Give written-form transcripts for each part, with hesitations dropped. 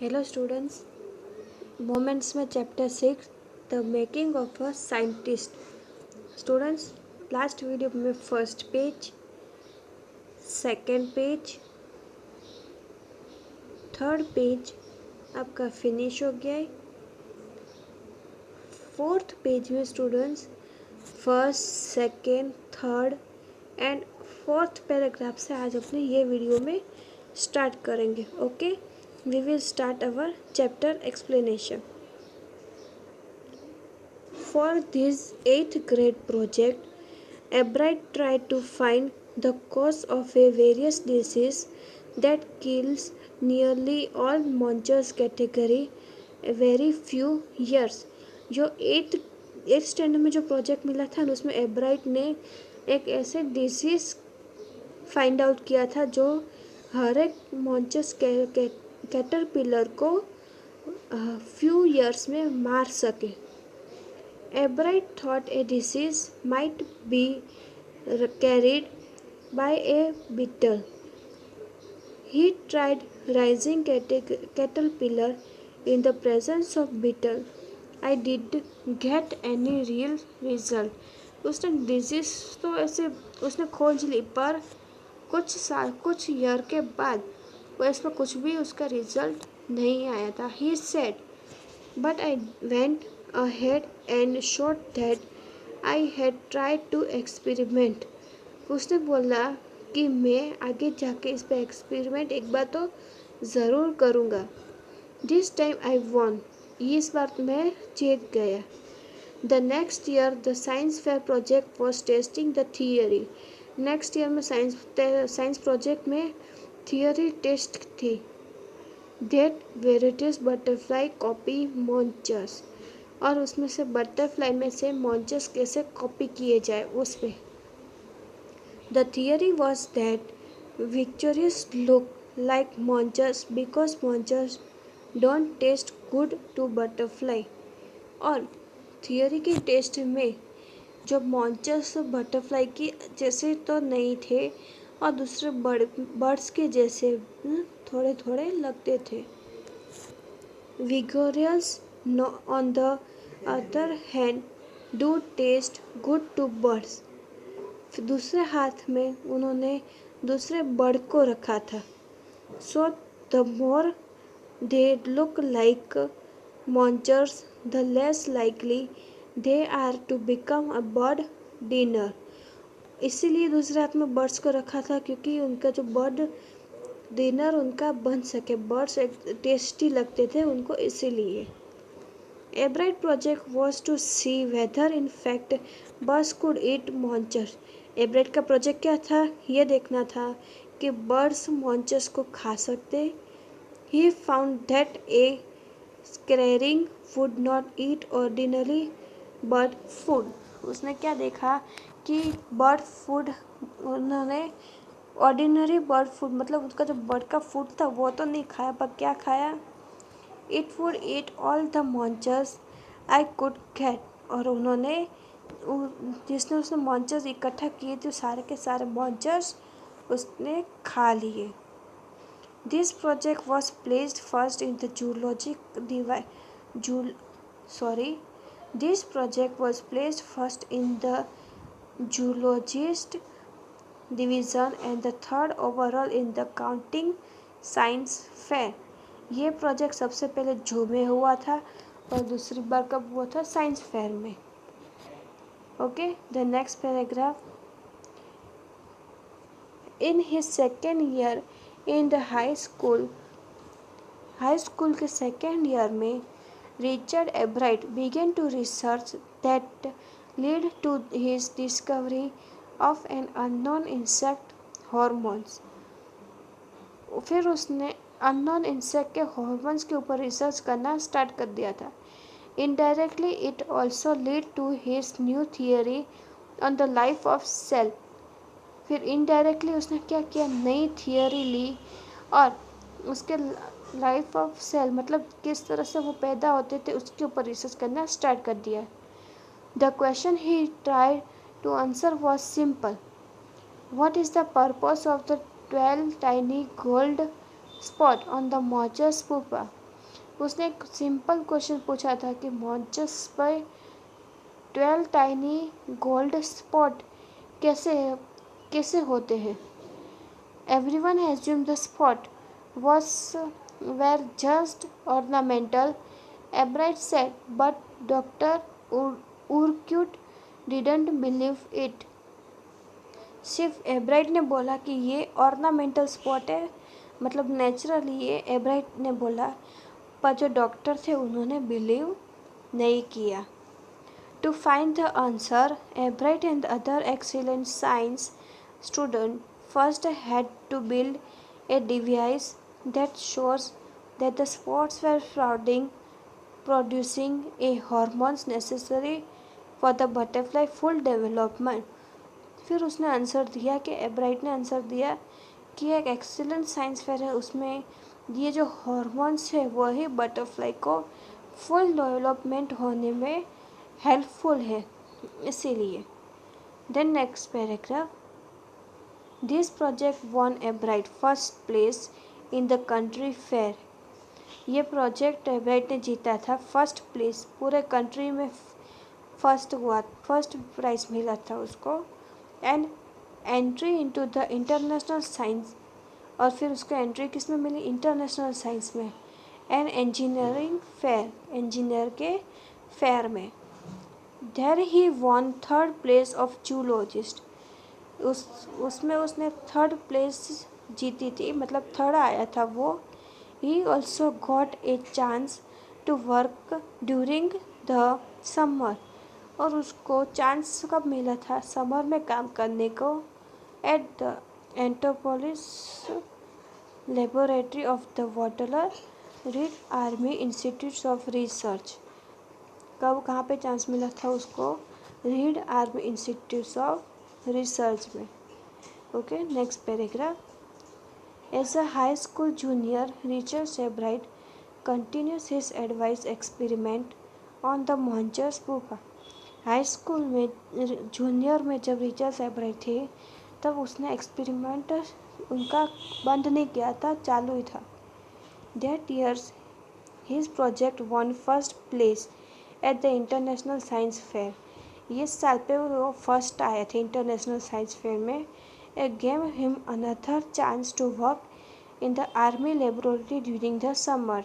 Hello students, moments में chapter 6 the making of a scientist. Students, last video में first page, second page, third page आपका finish हो गया है। Fourth page में students first, second, third and fourth paragraph से आज अपने ये वीडियो में स्टार्ट करेंगे। Okay, we will start our chapter explanation. For this 8th grade project, Albright tried to find the cause of a various disease that kills nearly all monsters category a very few years। जो eighth standard में जो project मिला था उसमें एब्राइट ने एक ऐसे disease find out किया था जो हर एक मॉन्स्टर्स कैटरपिलर को फ्यू ईयर्स में मार सके। Albright thought a disease might be carried by a beetle. He tried raising caterpillar in the presence of beetle. I didn't get any real result। उसने disease तो ऐसे उसने खोज ली, पर कुछ ईयर के बाद वो इसमें कुछ भी उसका रिजल्ट नहीं आया था। He said, but I went ahead and showed that I had tried to experiment। उसने बोला कि मैं आगे जाके इस पे एक्सपेरिमेंट एक बार तो ज़रूर करूँगा। This time I won. इस बार मैं जीत गया। The next year the science fair project was testing the theory. Next year में साइंस प्रोजेक्ट में थियरी टेस्ट थी। That varieties butterfly copy monsters, और उसमें से बटरफ्लाई में से monsters कैसे कॉपी किए जाए उस पे। The theory was that victorious look like monsters because monsters don't taste good to butterfly। और थियोरी के टेस्ट में जो monsters बटरफ्लाई की जैसे तो नहीं थे और दूसरे बर्ड्स के जैसे थोड़े थोड़े लगते थे। Vigorous on the other hand do taste good to birds। फिर दूसरे हाथ में उन्होंने दूसरे बर्ड को रखा था। So the more they look like monsters, the less likely they are to become a bird dinner। इसीलिए दूसरे हाथ में बर्ड्स को रखा था क्योंकि उनका जो बर्ड डिनर उनका बन सके। बर्ड्स एक टेस्टी लगते थे उनको, इसीलिए। Ebright project was to see whether in fact birds could eat monsters. Ebright का प्रोजेक्ट क्या था? ये देखना था कि बर्ड्स मॉन्स्टर्स को खा सकते। ही फाउंड दैट ए स्क्रेरिंग would not eat ordinary bird food. उसने क्या देखा कि बर्ड फूड उन्होंने ऑर्डिनरी बर्ड फूड मतलब उसका जो बर्ड का फूड था वो तो नहीं खाया, पर क्या खाया? It would eat all the monsters I could get. और उन्होंने जिसने उसने मॉन्स्टर्स इकट्ठा किए थे सारे के सारे मॉन्स्टर्स उसने खा लिए। This project was placed first in the this project was placed first in the zoologist division and the third overall in the counting science fair. ये प्रोजेक्ट सबसे पहले जू में हुआ था और दूसरी बार कब हुआ था? साइंस फेयर में। Okay, the next paragraph. In his second year in the high school के सेकेंड ईयर में Richard Ebright began to research that lead to his discovery of an unknown insect hormones. फिर उसने unknown insect के hormones के ऊपर research करना start कर दिया था। Indirectly it also lead to his new theory on the life of cell. फिर इनडायरेक्टली उसने क्या किया? नई थियरी ली और उसके लाइफ ऑफ सेल मतलब किस तरह से वो पैदा होते थे उसके ऊपर रिसर्च करना स्टार्ट कर दिया। The question he tried to answer was simple. What is the purpose of the 12 tiny gold spots on the monster's pupa? उसने एक सिंपल क्वेश्चन पूछा था कि मॉन्चस बाय 12 टाइनी गोल्ड स्पॉट कैसे कैसे होते हैं। Everyone assumed the spot was were just ornamental, Ebright said, but Dr. Urquhart didn't believe it. सिर्फ एब्राइट ने बोला कि ये ऑर्नामेंटल स्पॉट है, मतलब नेचुरली ये एब्राइट ने बोला, पर जो डॉक्टर थे उन्होंने बिलीव नहीं किया। To find the answer, Ebright and other excellent science students first had to build a device that shows that the spots were producing a hormones necessary for the butterfly full development. फिर उसने answer दिया कि एब्राइट ने answer दिया कि एक excellent science fair है, उसमें ये जो हॉर्मोन्स है वही बटरफ्लाई को फुल डेवलपमेंट होने में हेल्पफुल है, इसीलिए। Then next paragraph, this project won Ebright first place in the country fair. ये प्रोजेक्ट एब्राइट ने जीता था फर्स्ट प्लेस, पूरे कंट्री में फर्स्ट प्राइज मिला था उसको। And entry into the international science, और फिर उसको एंट्री किस में मिली, इंटरनेशनल साइंस में। एंड इंजीनियरिंग फेयर, इंजीनियर के फेयर में। There he won third place of zoologist, उसमें उसने थर्ड प्लेस जीती थी, मतलब थर्ड आया था वो। He also got a chance to work during the summer, और उसको चांस कब मिला था, समर में काम करने को, at the entomology laboratory of the Walter Reed Army Institute of Research. कब कहाँ पे चांस मिला था उसको, Reed Army Institute of Research में। Okay, next paragraph, as a high school junior Richard Ebright continues his advice experiment on the monarch's pupa. High school में junior में जब रिचर्ड सेब्राइट थे तब उसने एक्सपेरिमेंट उनका बंद नहीं किया था, चालू ही था। That years his project won first place at the international science fair. ये साल पे वो फर्स्ट आए थे इंटरनेशनल साइंस फेयर में। It gave him another chance to work in the army laboratory during the summer,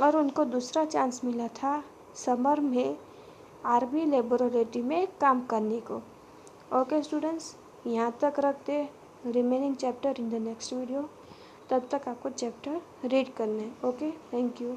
और उनको दूसरा चांस मिला था समर में आर्मी लेबोरेटरी में काम करने को। ओके स्टूडेंट्स, यहाँ तक रखते, remaining chapter in the next video. तब तक आपको चैप्टर रीड करना है। Okay, thank you.